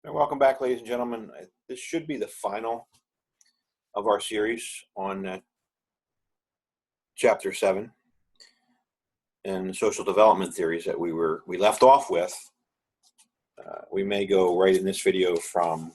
And welcome back, ladies and gentlemen. This should be the final of our series on Chapter 7 and social development theories that we left off with. We may go right in this video from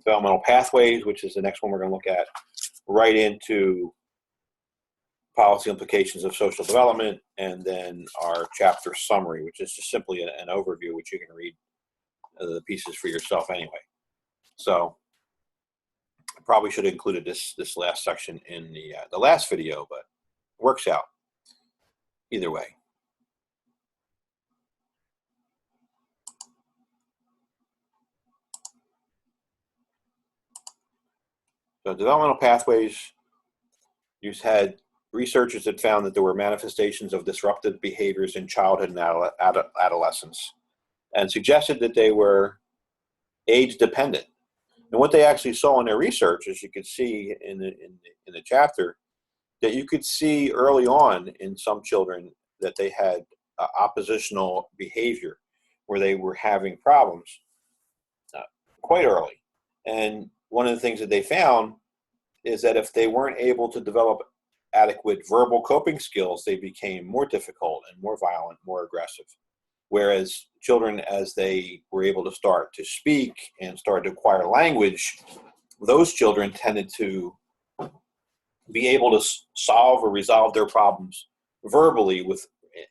Developmental Pathways, which is the next one we're going to look at, right into policy implications of social development, and then our chapter summary, which is just simply an overview, which you can read the pieces for yourself anyway. So I probably should have included this last section in the last video, but it works out either way. So developmental pathways, you've had researchers that found that there were manifestations of disruptive behaviors in childhood and adolescence, and suggested that they were age dependent. And what they actually saw in their research, as you could see in the chapter, that you could see early on in some children that they had oppositional behavior, where they were having problems quite early. And one of the things that they found is that if they weren't able to develop adequate verbal coping skills, they became more difficult and more violent, more aggressive. Whereas children, as they were able to start to speak and start to acquire language, those children tended to be able to solve or resolve their problems verbally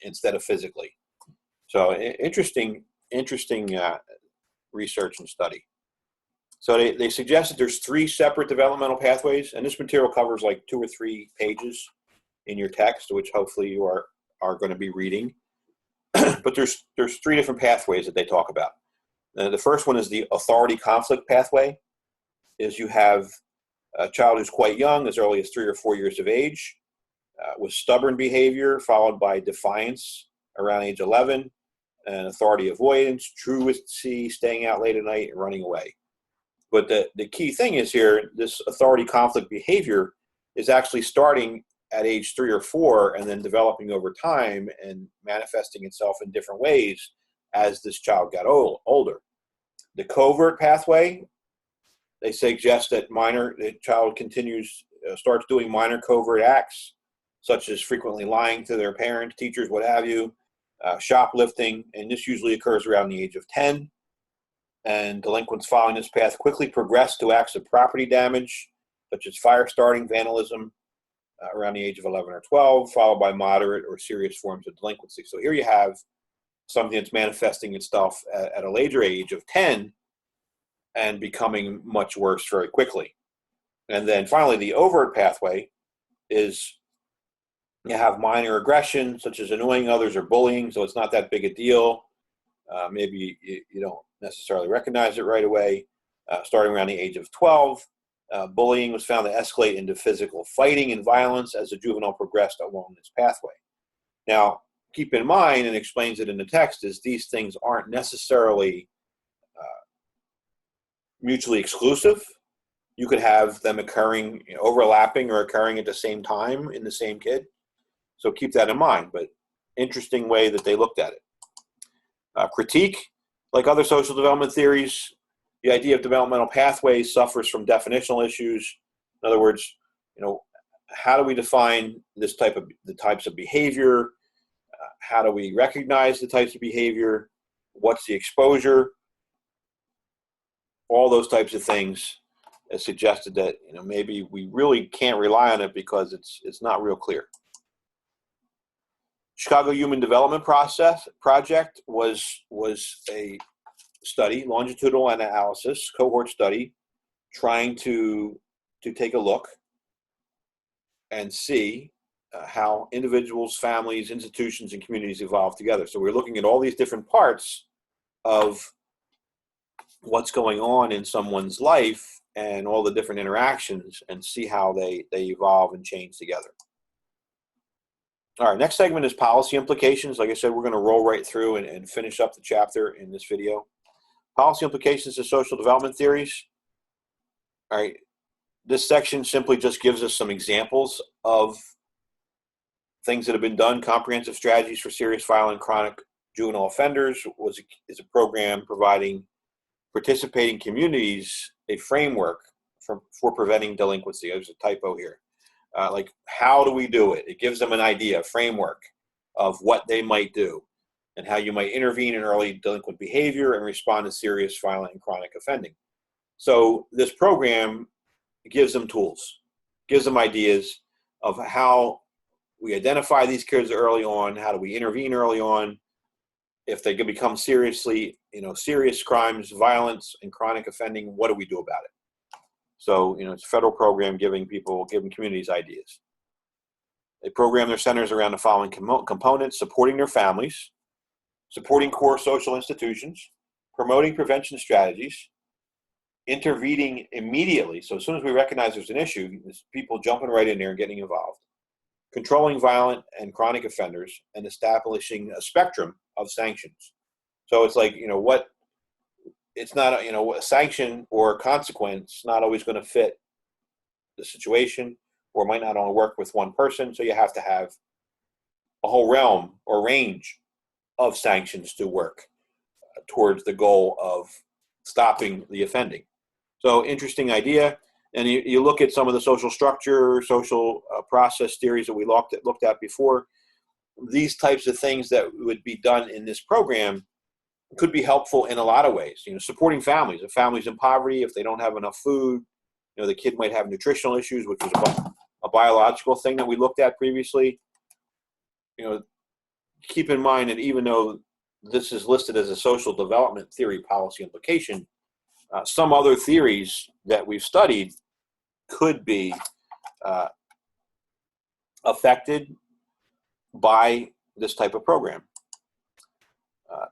instead of physically. So interesting research and study. So they suggest that there's 3 separate developmental pathways, and this material covers like 2 or 3 pages in your text, which hopefully you are going to be reading. But there's 3 different pathways that they talk about. The first one is the authority conflict pathway. Is you have a child who's quite young, as early as 3 or 4 years of age, with stubborn behavior, followed by defiance around age 11, and authority avoidance, truancy, staying out late at night, and running away. But the key thing is here, this authority conflict behavior is actually starting at age 3 or 4 and then developing over time and manifesting itself in different ways as this child got older. The covert pathway, they suggest that the child starts doing minor covert acts, such as frequently lying to their parents, teachers, what have you, shoplifting, and this usually occurs around the age of 10. And delinquents following this path quickly progress to acts of property damage, such as fire starting, vandalism, around the age of 11 or 12, followed by moderate or serious forms of delinquency. So here you have something that's manifesting itself at a later age of 10 and becoming much worse very quickly. And then finally, the overt pathway is you have minor aggression, such as annoying others or bullying, so it's not that big a deal. Maybe you don't necessarily recognize it right away. Starting around the age of 12, bullying was found to escalate into physical fighting and violence as the juvenile progressed along this pathway. Now, keep in mind, and explains it in the text, is these things aren't necessarily mutually exclusive. You could have them occurring, overlapping or occurring at the same time in the same kid. So keep that in mind, but interesting way that they looked at it. Critique, like other social development theories, the idea of developmental pathways suffers from definitional issues. In other words, how do we define the types of behavior? How do we recognize the types of behavior? What's the exposure? All those types of things suggested that maybe we really can't rely on it because it's not real clear. Chicago Human Development Project was a study, longitudinal analysis, cohort study, trying to take a look and see how individuals, families, institutions, and communities evolve together. So we're looking at all these different parts of what's going on in someone's life and all the different interactions and see how they evolve and change together. All right, next segment is policy implications. Like I said, we're going to roll right through and finish up the chapter in this video. Policy implications of social development theories. All right, this section simply just gives us some examples of things that have been done. Comprehensive strategies for serious, violent, chronic juvenile offenders is a program providing participating communities a framework for preventing delinquency. There's a typo here. Like, how do we do it? It gives them an idea, a framework of what they might do and how you might intervene in early delinquent behavior and respond to serious, violent, and chronic offending. So this program gives them tools, gives them ideas of how we identify these kids early on, how do we intervene early on, if they can become serious crimes, violence, and chronic offending, what do we do about it? So, it's a federal program giving communities ideas. They program their centers around the following components: supporting their families, supporting core social institutions, promoting prevention strategies, intervening immediately. So as soon as we recognize there's an issue, there's people jumping right in there and getting involved, controlling violent and chronic offenders, and establishing a spectrum of sanctions. So it's like, it's not, a sanction or a consequence not always going to fit the situation, or might not only work with one person. So you have to have a whole realm or range of sanctions to work towards the goal of stopping the offending. So interesting idea. And you look at some of the social structure, social process theories that we looked at before. These types of things that would be done in this program could be helpful in a lot of ways. Supporting families. If families in poverty, if they don't have enough food, the kid might have nutritional issues, which is a biological thing that we looked at previously. Keep in mind that even though this is listed as a social development theory policy implication, some other theories that we've studied could be affected by this type of program.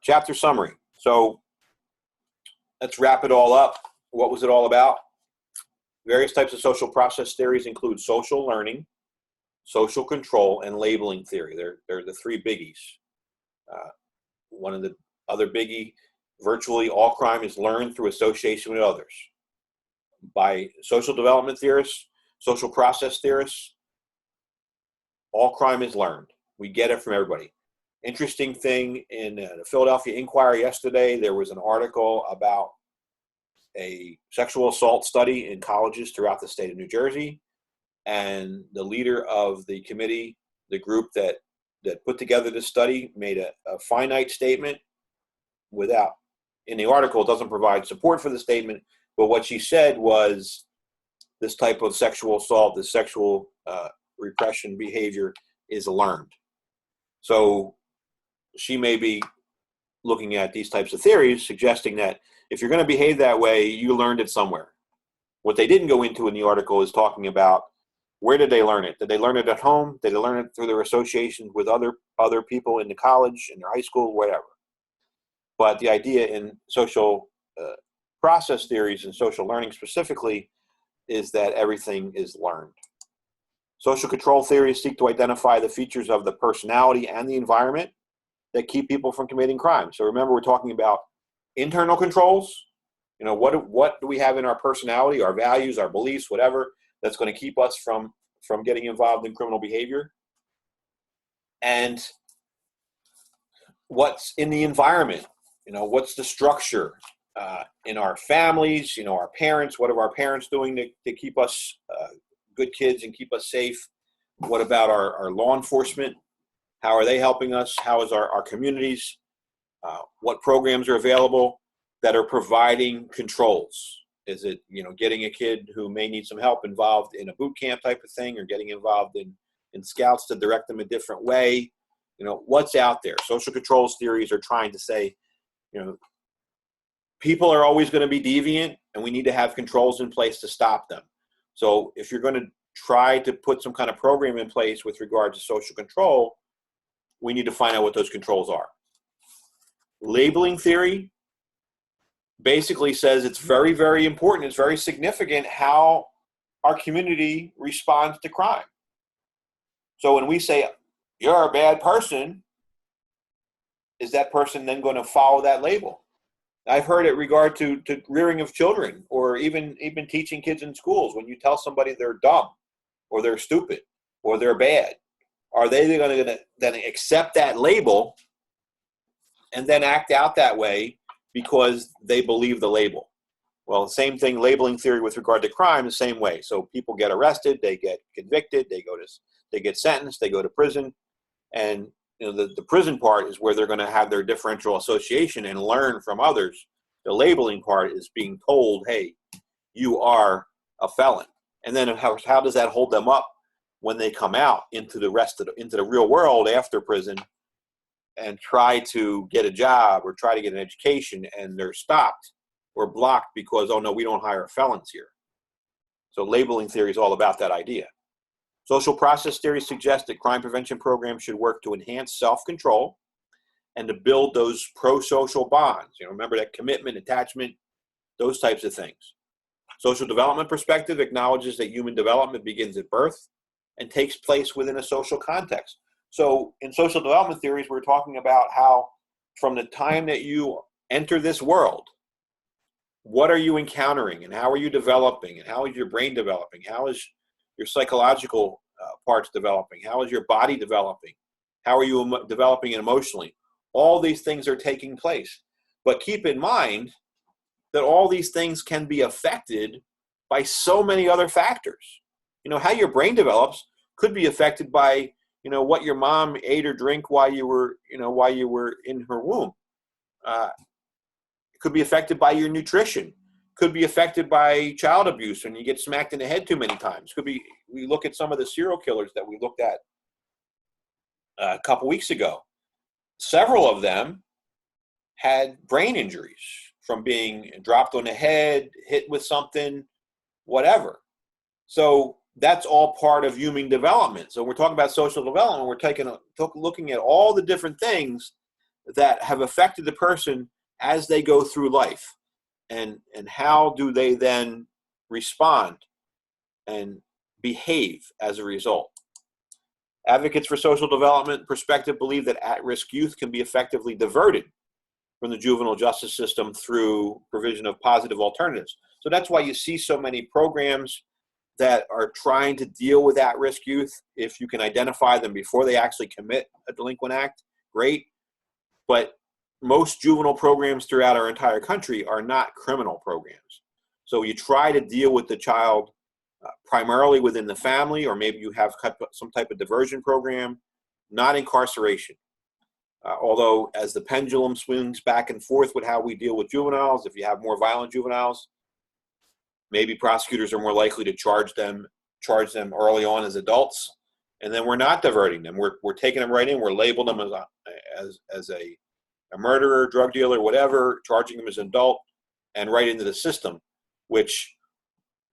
Chapter summary. So let's wrap it all up. What was it all about? Various types of social process theories include social learning, social control, and labeling theory. They're the three biggies. One of the other biggie, virtually all crime is learned through association with others. By social development theorists, social process theorists, all crime is learned. We get it from everybody. Interesting thing, in the Philadelphia Inquirer yesterday, there was an article about a sexual assault study in colleges throughout the state of New Jersey. And the leader of the committee, the group that put together this study, made a finite statement in the article, it doesn't provide support for the statement, but what she said was this type of sexual assault, this sexual repression behavior is learned. So she may be looking at these types of theories, suggesting that if you're going to behave that way, you learned it somewhere. What they didn't go into in the article is talking about, where did they learn it? Did they learn it at home? Did they learn it through their associations with other people in the college, in their high school, whatever? But the idea in social process theories and social learning specifically is that everything is learned. Social control theories seek to identify the features of the personality and the environment that keep people from committing crime. So remember, we're talking about internal controls. What do we have in our personality, our values, our beliefs, whatever, that's going to keep us from getting involved in criminal behavior? And what's in the environment? What's the structure in our families? Our parents. What are our parents doing to keep us good kids and keep us safe? What about our law enforcement? How are they helping us? How is our communities? What programs are available that are providing controls? Is it, getting a kid who may need some help involved in a boot camp type of thing, or getting involved in scouts to direct them a different way? What's out there? Social controls theories are trying to say, people are always going to be deviant, and we need to have controls in place to stop them. So if you're going to try to put some kind of program in place with regard to social control, we need to find out what those controls are. Labeling theory basically says it's very, very important, it's very significant how our community responds to crime. So when we say, you're a bad person, is that person then going to follow that label? I've heard it regard to rearing of children, or even teaching kids in schools. When you tell somebody they're dumb, or they're stupid, or they're bad, are they going to then accept that label and then act out that way because they believe the label. Well, same thing, labeling theory with regard to crime, the same way. So people get arrested, they get convicted, they get sentenced, they go to prison, and the prison part is where they're going to have their differential association and learn from others. The labeling part is being told, hey, you are a felon. And then how does that hold them up when they come out into the real world after prison and try to get a job or try to get an education, and they're stopped or blocked because, oh no, we don't hire felons here. So labeling theory is all about that idea. Social process theory suggests that crime prevention programs should work to enhance self-control and to build those pro-social bonds. Remember that commitment, attachment, those types of things. Social development perspective acknowledges that human development begins at birth and takes place within a social context. So in social development theories, we're talking about how from the time that you enter this world, what are you encountering and how are you developing and how is your brain developing? How is your psychological parts developing? How is your body developing? How are you developing emotionally? All these things are taking place. But keep in mind that all these things can be affected by so many other factors. How your brain develops could be affected by, what your mom ate or drank while you were in her womb. It could be affected by your nutrition. Could be affected by child abuse when you get smacked in the head too many times. We look at some of the serial killers that we looked at a couple weeks ago. Several of them had brain injuries from being dropped on the head, hit with something, whatever. So that's all part of human development. So we're talking about social development. We're looking at all the different things that have affected the person as they go through life, and how do they then respond and behave as a result. Advocates for social development perspective believe that at-risk youth can be effectively diverted from the juvenile justice system through provision of positive alternatives. So that's why you see so many programs that are trying to deal with at-risk youth. If you can identify them before they actually commit a delinquent act, great. But most juvenile programs throughout our entire country are not criminal programs. So you try to deal with the child primarily within the family, or maybe you have some type of diversion program, not incarceration. Although as the pendulum swings back and forth with how we deal with juveniles, if you have more violent juveniles, maybe prosecutors are more likely to charge them early on as adults, and then we're not diverting them. We're taking them right in. We're labeling them as a murderer, drug dealer, whatever, charging them as an adult, and right into the system, which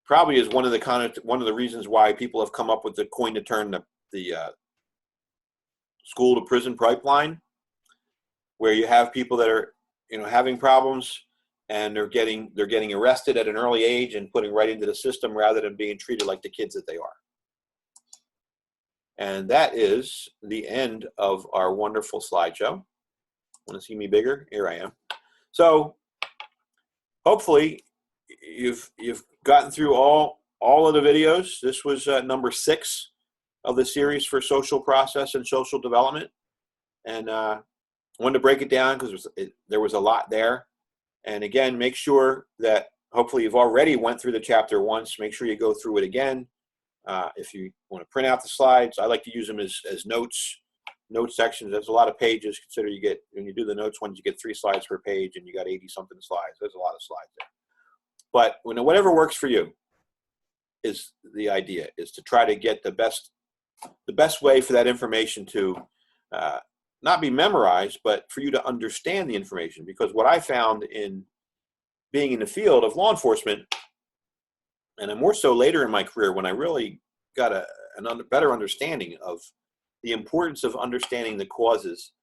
probably is one of the reasons why people have come up with the coin to turn the school to prison pipeline, where you have people that are having problems and they're getting arrested at an early age and putting right into the system rather than being treated like the kids that they are. And that is the end of our wonderful slideshow. Want to see me bigger? Here I am. So hopefully you've gotten through all of the videos. This was number 6 of the series for social process and social development. And I wanted to break it down because there was a lot there. And again, make sure that hopefully you've already went through the chapter once. Make sure you go through it again. If you want to print out the slides, I like to use them as notes sections. There's a lot of pages. Consider when you do the notes ones, you get 3 slides per page, and you got 80 something slides. There's a lot of slides there. But whatever works for you is the idea, is to try to get the best way for that information to not be memorized, but for you to understand the information. Because what I found in being in the field of law enforcement, and more so later in my career when I really got a better understanding of the importance of understanding the causes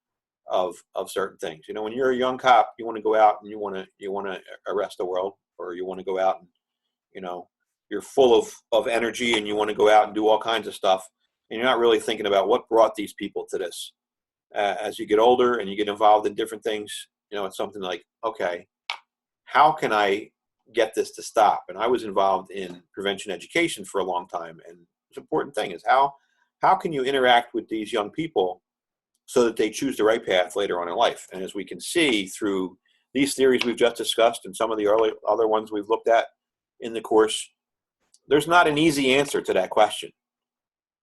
of certain things. When you're a young cop, you want to go out and you want to arrest the world, or you want to go out and you're full of energy and you want to go out and do all kinds of stuff, and you're not really thinking about what brought these people to this. As you get older and you get involved in different things, it's something like, okay, how can I get this to stop? And I was involved in prevention education for a long time, and the important thing is how can you interact with these young people so that they choose the right path later on in life? And as we can see through these theories we've just discussed and some of the other ones we've looked at in the course, there's not an easy answer to that question.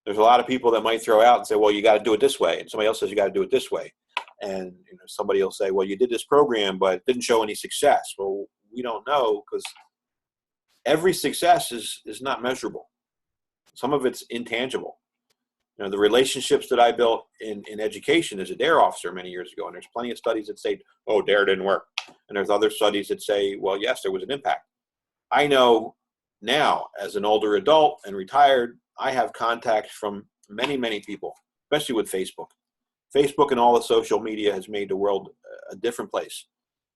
There's a lot of people that might throw out and say, well, you got to do it this way. And somebody else says you got to do it this way. And somebody will say, well, you did this program, but it didn't show any success. Well, we don't know, because every success is not measurable. Some of it's intangible. The relationships that I built in education as a DARE officer many years ago, and there's plenty of studies that say, oh, DARE didn't work. And there's other studies that say, well, yes, there was an impact. I know now, as an older adult and retired, I have contacts from many, many people, especially with Facebook. Facebook and all the social media has made the world a different place,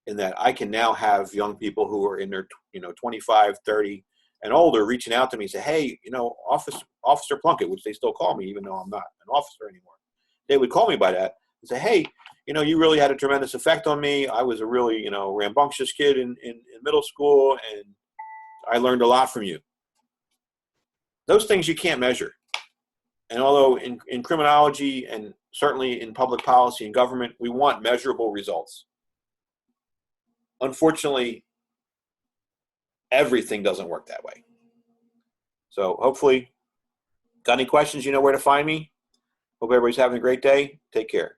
in that I can now have young people who are in their 25, 30 and older reaching out to me and say, hey, Officer Plunkett, which they still call me even though I'm not an officer anymore. They would call me by that and say, hey, you really had a tremendous effect on me. I was a really, rambunctious kid in middle school, and I learned a lot from you. Those things you can't measure. And although in criminology and certainly in public policy and government, we want measurable results. Unfortunately, everything doesn't work that way. So hopefully, got any questions, you know where to find me. Hope everybody's having a great day. Take care.